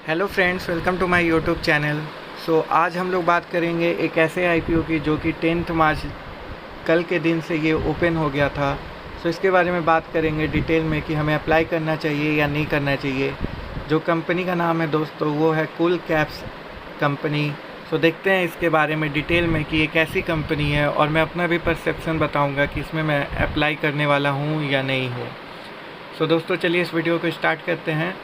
Hello friends, welcome to my YouTube channel. आज हम लोग बात करेंगे एक ऐसे आईपीओ की जो कि 10 मार्च कल के दिन से ये ओपन हो गया था। इसके बारे में बात करेंगे डिटेल में कि हमें अप्लाई करना चाहिए या नहीं करना चाहिए। जो कंपनी का नाम है दोस्तों वो है कूल कैप्स कंपनी। देखते हैं इसके बारे में डिटेल में कि ये कैसी कंपनी है और मैं अपना भी परसेप्शन बताऊंगा कि इसमें मैं अप्लाई करने वाला हूँ या नहीं हूँ। दोस्तों चलिए इस वीडियो को स्टार्ट करते हैं।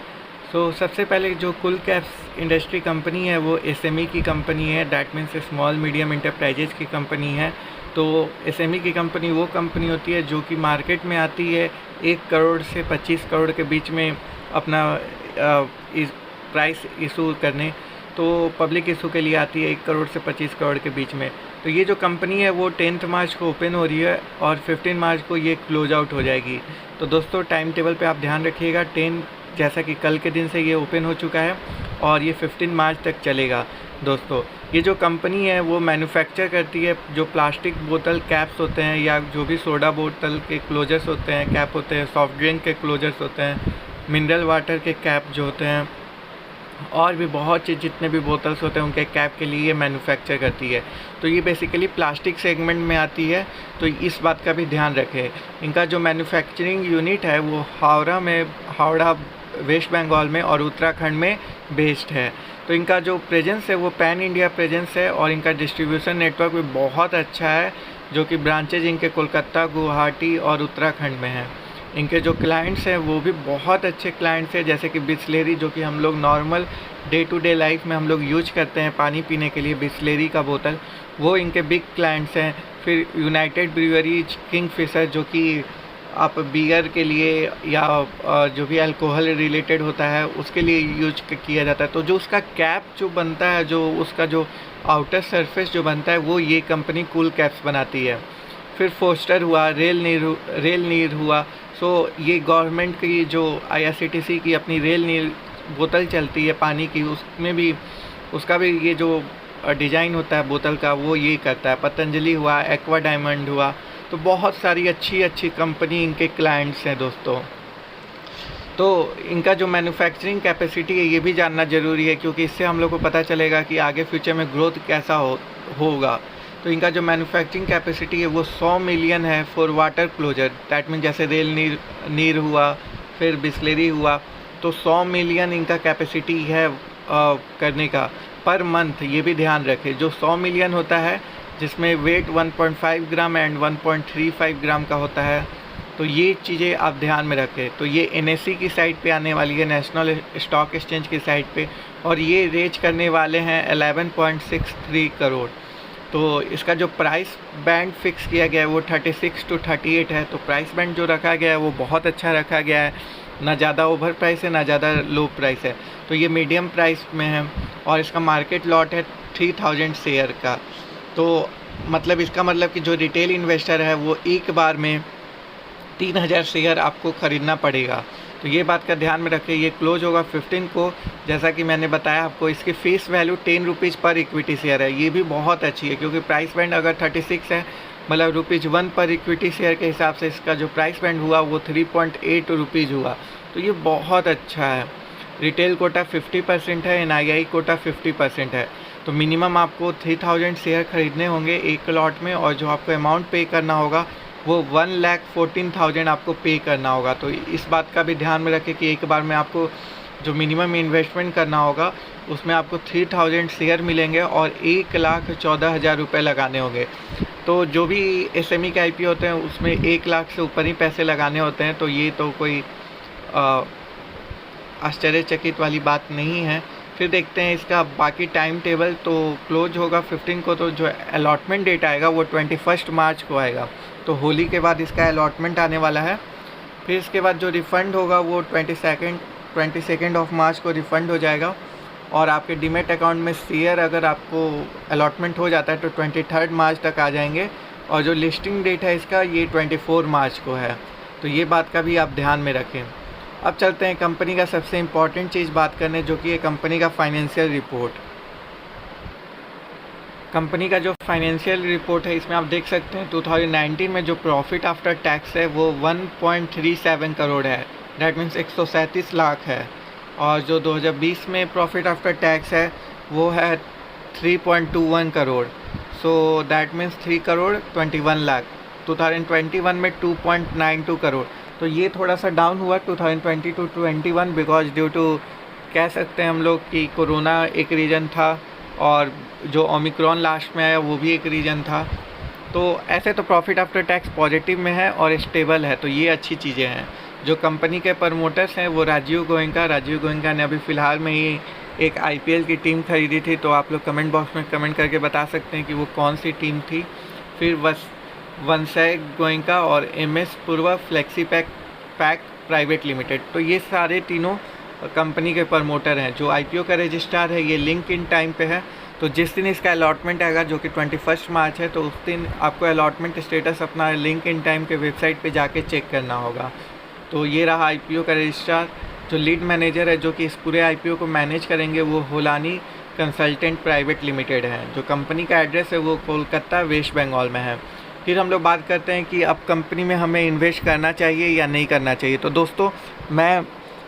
सबसे पहले जो कूल कैप्स इंडस्ट्री कंपनी है वो एसएमई की कंपनी है। That means small medium enterprises की कंपनी है। तो एसएमई की कंपनी वो कंपनी होती है जो कि मार्केट में आती है 1 करोड़ से 25 करोड़ के बीच में अपना प्राइस इशू करने। तो पब्लिक इशू के लिए आती है 1 करोड़ से 25 करोड़ के बीच में। तो ये जो कंपनी है वो 10 मार्च को ओपन हो रही है और 15 मार्च को ये क्लोज आउट हो जाएगी। तो दोस्तों टाइम टेबल पे आप ध्यान रखिएगा। जैसा कि कल के दिन से ये ओपन हो चुका है और ये 15 मार्च तक चलेगा। दोस्तों ये जो कंपनी है वो मैन्युफैक्चर करती है जो प्लास्टिक बोतल कैप्स होते हैं या जो भी सोडा बोतल के क्लोजर्स होते हैं, कैप होते हैं, सॉफ्ट ड्रिंक के क्लोजर्स होते हैं, मिनरल वाटर के कैप जो होते हैं और भी बहुत चीज़ जितने भी बोतल्स होते हैं उनके कैप के लिए ये मैन्युफैक्चर करती है। तो ये बेसिकली प्लास्टिक सेगमेंट में आती है। तो इस बात का भी ध्यान रखें। इनका जो मैन्युफैक्चरिंग यूनिट है वो हावड़ा वेस्ट बंगाल में और उत्तराखंड में बेस्ड है। तो इनका जो प्रेजेंस है वो पैन इंडिया प्रेजेंस है और इनका डिस्ट्रीब्यूशन नेटवर्क भी बहुत अच्छा है जो कि ब्रांचेज इनके कोलकाता, गुवाहाटी और उत्तराखंड में हैं। इनके जो क्लाइंट्स हैं वो भी बहुत अच्छे क्लाइंट्स हैं, जैसे कि बिस्लेरी जो कि हम लोग normal day to day life में हम लोग यूज करते हैं पानी पीने के लिए, बिस्लेरी का बोतल, वो इनके बिग क्लाइंट्स हैं। फिर यूनाइटेड ब्रूअरीज, किंगफिशर जो कि आप बियर के लिए या जो भी अल्कोहल रिलेटेड होता है उसके लिए यूज किया जाता है। तो जो उसका कैप जो बनता है, जो उसका जो आउटर सरफेस जो बनता है वो ये कंपनी कूल कैप्स बनाती है। फिर फोस्टर हुआ, रेल नीर हुआ। ये गवर्नमेंट की जो आईआरसीटीसी की अपनी रेल नीर बोतल चलती है पानी की, उसमें भी उसका भी ये जो डिज़ाइन होता है बोतल का वो ये करता है। पतंजलि हुआ, एक्वा डायमंड हुआ। तो बहुत सारी अच्छी कंपनी इनके क्लाइंट्स हैं दोस्तों। तो इनका जो मैन्युफैक्चरिंग कैपेसिटी है ये भी जानना ज़रूरी है क्योंकि इससे हम लोग को पता चलेगा कि आगे फ्यूचर में ग्रोथ कैसा होगा। तो इनका जो मैन्युफैक्चरिंग कैपेसिटी है वो 100 मिलियन है for water closure. That mean जैसे रेल नीर हुआ, फिर बिस्लेरी हुआ। तो 100 मिलियन इनका कैपेसिटी है करने का पर मंथ। ये भी ध्यान रखें, जो 100 मिलियन होता है जिसमें वेट 1.5 ग्राम एंड 1.35 ग्राम का होता है। तो ये चीज़ें आप ध्यान में रखें। तो ये एनएसई की साइट पे आने वाली है, नेशनल स्टॉक एक्सचेंज की साइट पे, और ये रेज करने वाले हैं 11.63 करोड़। तो इसका जो प्राइस बैंड फिक्स किया गया है वो 36 to 38 है। तो प्राइस बैंड जो रखा गया है वो बहुत अच्छा रखा गया है, ना ज़्यादा ओवर प्राइस है ना ज़्यादा लो प्राइस है। तो ये मीडियम प्राइस में है और इसका मार्केट लॉट है 3000 शेयर का। तो मतलब इसका मतलब कि जो रिटेल इन्वेस्टर है वो एक बार में 3000 शेयर आपको ख़रीदना पड़ेगा। तो ये बात का ध्यान में रखें। ये क्लोज होगा 15 को, जैसा कि मैंने बताया आपको। इसकी फेस वैल्यू 10 रुपीज़ पर इक्विटी शेयर है। ये भी बहुत अच्छी है क्योंकि प्राइस बैंड अगर 36 है मतलब ₹1 पर इक्विटी शेयर के हिसाब से इसका जो प्राइस बैंड हुआ वो 3.8 रुपीज़ हुआ। तो ये बहुत अच्छा है। रिटेल कोटा 50% है, एनआईआई कोटा 50% है। तो मिनिमम आपको 3000 शेयर खरीदने होंगे एक लॉट में, और जो आपको अमाउंट पे करना होगा वो 1,14,000 आपको पे करना होगा। तो इस बात का भी ध्यान में रखें कि एक बार में आपको जो मिनिमम इन्वेस्टमेंट करना होगा उसमें आपको 3000 शेयर मिलेंगे और 1,14,000 रुपये लगाने होंगे। तो जो भी एसएमई के आईपीओ होते हैं उसमें 1 लाख से ऊपर ही पैसे लगाने होते हैं। तो ये तो कोई आश्चर्यचकित वाली बात नहीं है। फिर देखते हैं इसका बाकी टाइम टेबल। तो क्लोज होगा 15 को, तो जो अलॉटमेंट डेट आएगा वो 21 मार्च को आएगा। तो होली के बाद इसका अलॉटमेंट आने वाला है। फिर इसके बाद जो रिफ़ंड होगा वो 22 ऑफ मार्च को रिफ़ंड हो जाएगा और आपके डीमेट अकाउंट में शेयर अगर आपको अलॉटमेंट हो जाता है तो 23 मार्च तक आ जाएंगे। और जो लिस्टिंग डेट है इसका ये 24 मार्च को है। तो ये बात का भी आप ध्यान में रखें। अब चलते हैं कंपनी का सबसे इम्पॉर्टेंट चीज़ बात करने, जो कि है कंपनी का फाइनेंशियल रिपोर्ट। कंपनी का जो फाइनेंशियल रिपोर्ट है इसमें आप देख सकते हैं 2019 में जो प्रॉफिट आफ्टर टैक्स है वो 1.37 करोड़ है। डैट मीन्स 137 लाख है। और जो 2020 में प्रॉफिट आफ्टर टैक्स है वो है 3.21 crore. So that means 3 crore 21 lakh. 2021 में 2.92 करोड़। तो ये थोड़ा सा डाउन हुआ 2020 टू 21 बिकॉज ड्यू टू कह सकते हैं हम लोग कि कोरोना एक रीज़न था और जो ओमिक्रॉन लास्ट में आया वो भी एक रीज़न था। तो ऐसे तो प्रॉफिट आफ्टर टैक्स पॉजिटिव में है और स्टेबल है, तो ये अच्छी चीज़ें हैं। जो कंपनी के प्रमोटर्स हैं वो राजीव गोयनका ने अभी फ़िलहाल में ही एक आईपीएल की टीम खरीदी थी। तो आप लोग कमेंट बॉक्स में कमेंट करके बता सकते हैं कि वो कौन सी टीम थी। फिर वंशय गोयनका और एमएस पूर्वा फ्लेक्सी पैक प्राइवेट लिमिटेड, तो ये सारे तीनों कंपनी के प्रमोटर हैं। जो आईपीओ का रजिस्ट्रार है ये लिंक इन टाइम पे है। तो जिस दिन इसका अलॉटमेंट आएगा जो कि 21 मार्च है, तो उस दिन आपको अलॉटमेंट स्टेटस अपना लिंक इन टाइम के वेबसाइट पे जाके चेक करना होगा। तो ये रहा आईपीओ का रजिस्ट्रार। जो लीड मैनेजर है जो कि इस पूरे आईपीओ को मैनेज करेंगे वो होलानी कंसल्टेंट प्राइवेट लिमिटेड है। जो कंपनी का एड्रेस है वो कोलकाता वेस्ट बंगाल में है। फिर हम लोग बात करते हैं कि अब कंपनी में हमें इन्वेस्ट करना चाहिए या नहीं करना चाहिए। तो दोस्तों मैं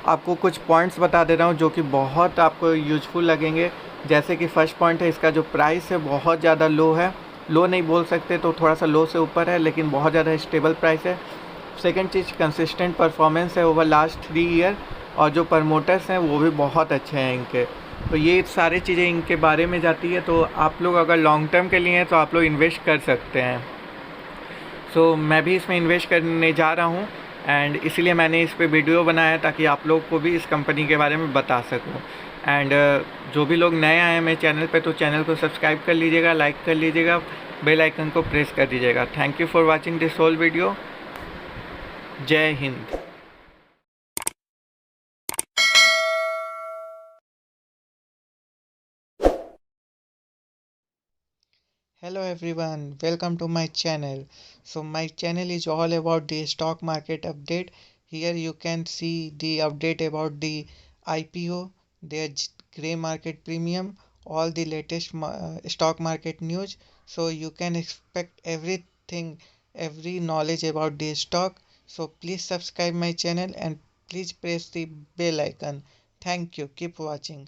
आपको कुछ पॉइंट्स बता दे रहा हूँ जो कि बहुत आपको यूजफुल लगेंगे। जैसे कि फर्स्ट पॉइंट है, इसका जो प्राइस है बहुत ज़्यादा लो है। लो नहीं बोल सकते, तो थोड़ा सा लो से ऊपर है, लेकिन बहुत ज़्यादा स्टेबल प्राइस है। सेकंड चीज़, कंसिस्टेंट परफॉर्मेंस है ओवर लास्ट 3 ईयर, और जो प्रमोटर्स हैं वो भी बहुत अच्छे हैं इनके। तो ये सारी चीज़ें इनके बारे में जाती है। तो आप लोग अगर लॉन्ग टर्म के लिए हैं तो आप लोग इन्वेस्ट कर सकते हैं। सो मैं भी इसमें इन्वेस्ट करने जा रहा हूँ एंड इसीलिए मैंने इस पे वीडियो बनाया ताकि आप लोग को भी इस कंपनी के बारे में बता सकूँ। एंड जो भी लोग नए आए हैं मेरे चैनल पे तो चैनल को सब्सक्राइब कर लीजिएगा, लाइक कर लीजिएगा, बेल आइकन को प्रेस कर दीजिएगा। Thank you for watching this whole video. जय हिंद। Hello everyone, welcome to my channel. So my channel is all about the stock market update. Here you can see the update about the IPO, their grey market premium, all the latest stock market news. So you can expect everything, every knowledge about the stock. So please subscribe my channel and please press the bell icon. Thank you. Keep watching.